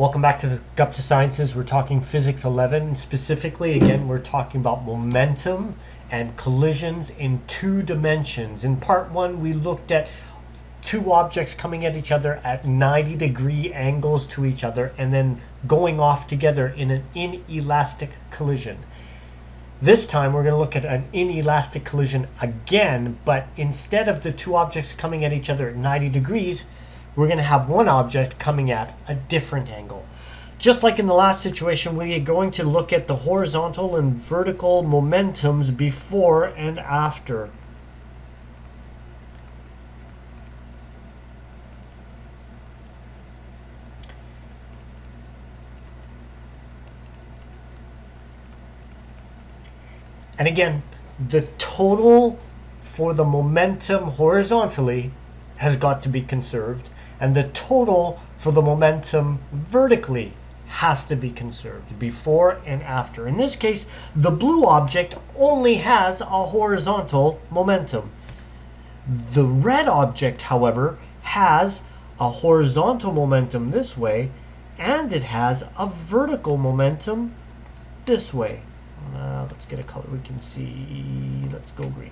Welcome back to Gupta Sciences. We're talking Physics 11. Specifically, again, we're talking about momentum and collisions in two dimensions. In part one, we looked at two objects coming at each other at 90-degree angles to each other and then going off together in an inelastic collision. This time we're going to look at an inelastic collision again, but instead of the two objects coming at each other at 90 degrees, we're going to have one object coming at a different angle. Just like in the last situation, we are going to look at the horizontal and vertical momentums before and after. And again, the total for the momentum horizontally has got to be conserved, and the total for the momentum vertically has to be conserved before and after. In this case, the blue object only has a horizontal momentum. The red object, however, has a horizontal momentum this way, and it has a vertical momentum this way. Let's get a color we can see. Let's go green.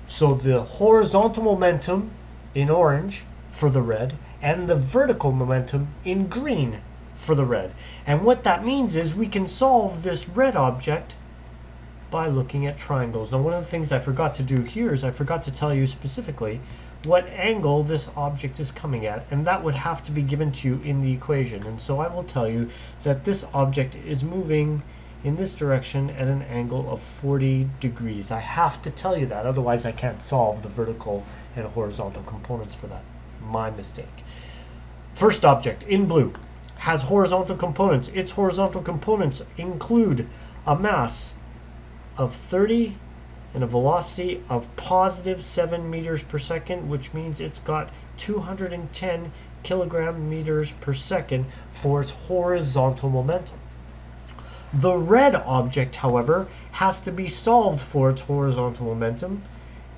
So the horizontal momentum in orange for the red and the vertical momentum in green for the red. And what that means is we can solve this red object by looking at triangles. Now, one of the things I forgot to do here is I forgot to tell you specifically what angle this object is coming at, and that would have to be given to you in the equation. And so I will tell you that this object is moving in this direction at an angle of 40 degrees. I have to tell you that, otherwise I can't solve the vertical and horizontal components for that. My mistake. First object in blue has horizontal components. Its horizontal components include a mass of 30 and a velocity of positive 7 meters per second, which means it's got 210 kilogram meters per second for its horizontal momentum. The red object, however, has to be solved for its horizontal momentum,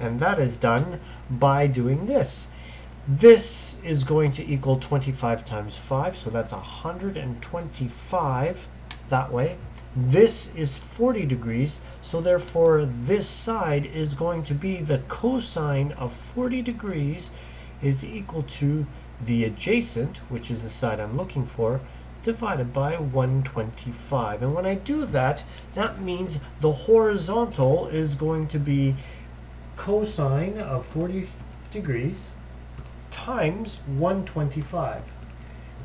and that is done by doing this. This is going to equal 25 times 5, so that's 125 that way. This is 40 degrees, so therefore this side is going to be the cosine of 40 degrees is equal to the adjacent, which is the side I'm looking for, divided by 125. And when I do that, that means the horizontal is going to be cosine of 40 degrees times 125.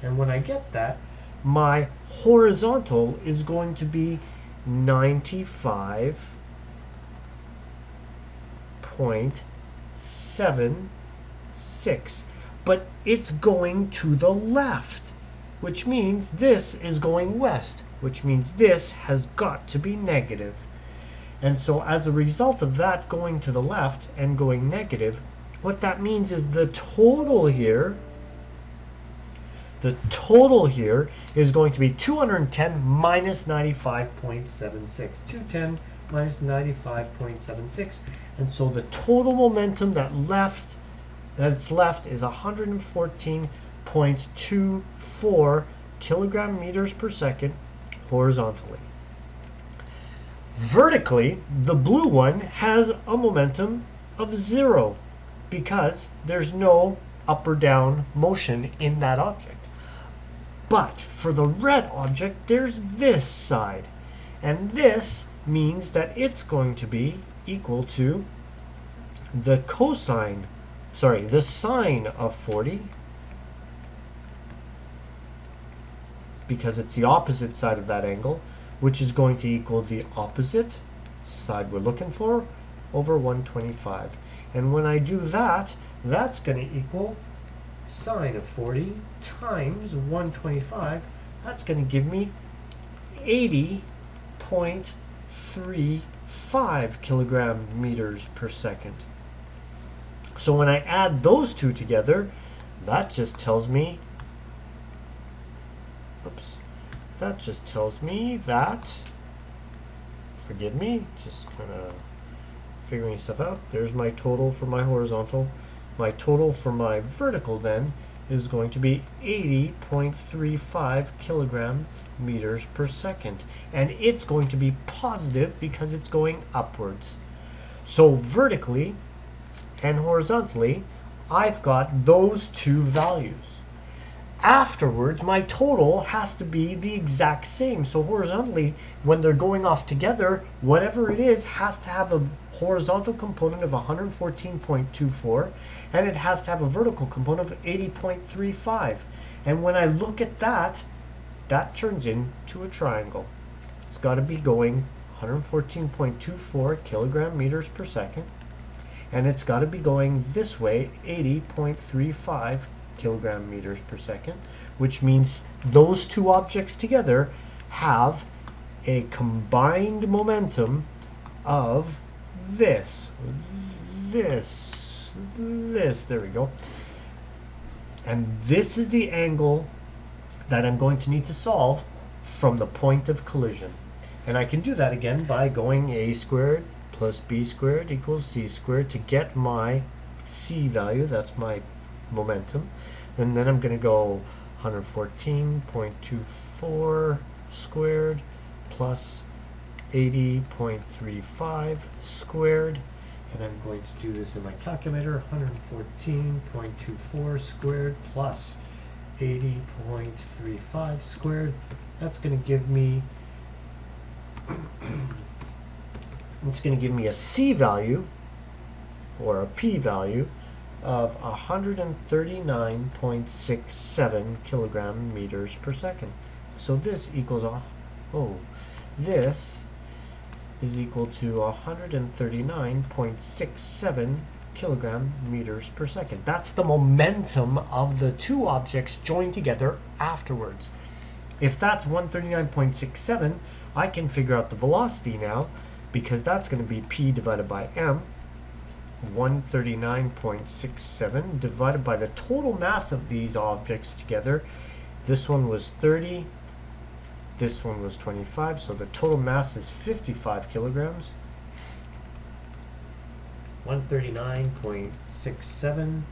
And when I get that, my horizontal is going to be 95.76. But it's going to the left, which means this is going west, which means this has got to be negative. And so as a result of that going to the left and going negative, what that means is the total here is going to be 210 minus 95.76. 210 minus 95.76. And so the total momentum that's left is 114.24 kilogram meters per second horizontally. Vertically, the blue one has a momentum of 0 because there's no up or down motion in that object. But for the red object, there's this side. And this means that it's going to be equal to the sine of 40, because it's the opposite side of that angle, which is going to equal the opposite side we're looking for over 125. And when I do that, that's going to equal sine of 40 times 125. That's going to give me 80.35 kilogram meters per second. So when I add those two together, that just tells me that, forgive me, just kind of figuring stuff out. There's my total for my horizontal. My total for my vertical then is going to be 80.35 kilogram meters per second. And it's going to be positive because it's going upwards. So vertically and horizontally, I've got those two values. Afterwards, my total has to be the exact same. So horizontally, when they're going off together, whatever it is has to have a horizontal component of 114.24, and it has to have a vertical component of 80.35. And when I look at that, that turns into a triangle. It's got to be going 114.24 kilogram meters per second, and it's got to be going this way, 80.35 kilogram meters per second, which means those two objects together have a combined momentum of this, there we go. And this is the angle that I'm going to need to solve from the point of collision. And I can do that again by going a squared plus b squared equals c squared to get my c value, that's my momentum. And then I'm going to go 114.24 squared plus 80.35 squared. And I'm going to do this in my calculator. 114.24 squared plus 80.35 squared. That's going to give me it's going to give me a c value or a p value of 139.67 kilogram meters per second. So this equals this is equal to 139.67 kilogram meters per second. That's the momentum of the two objects joined together afterwards. If that's 139.67, I can figure out the velocity now, because that's going to be p divided by m. 139.67 divided by the total mass of these objects together. This one was 30, this one was 25, so the total mass is 55 kilograms. 139.67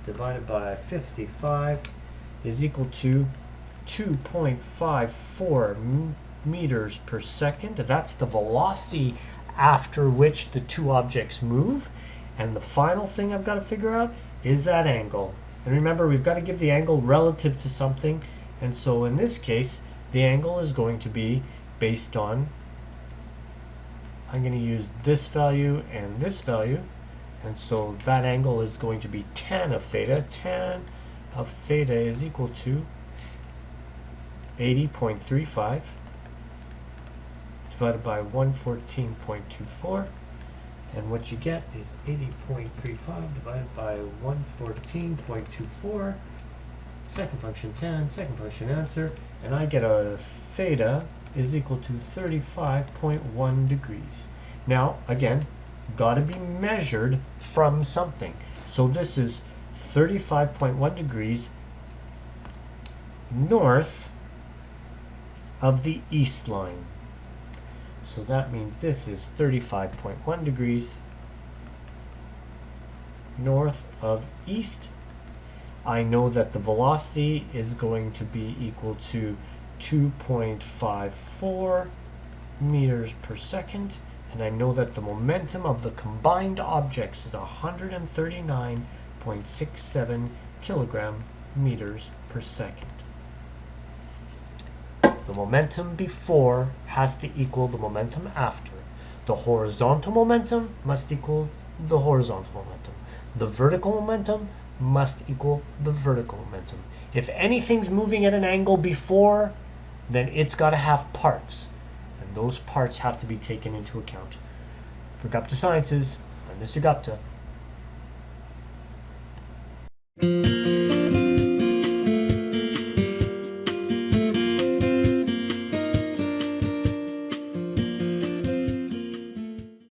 divided by 55 is equal to 2.54 meters per second. That's the velocity after which the two objects move. And the final thing I've got to figure out is that angle. And remember, we've got to give the angle relative to something. And so in this case, the angle is going to be based on, I'm going to use this value and this value. And so that angle is going to be tan of theta. Tan of theta is equal to 80.35 divided by 114.24. And what you get is 80.35 divided by 114.24. Second function tan, second function answer. And I get a theta is equal to 35.1 degrees. Now, again, got to be measured from something. So this is 35.1 degrees north of the east line. So that means this is 35.1 degrees north of east. I know that the velocity is going to be equal to 2.54 meters per second. And I know that the momentum of the combined objects is 139.67 kilogram meters per second. The momentum before has to equal the momentum after. The horizontal momentum must equal the horizontal momentum. The vertical momentum must equal the vertical momentum. If anything's moving at an angle before, then it's got to have parts. And those parts have to be taken into account. For Gupta Sciences, I'm Mr. Gupta.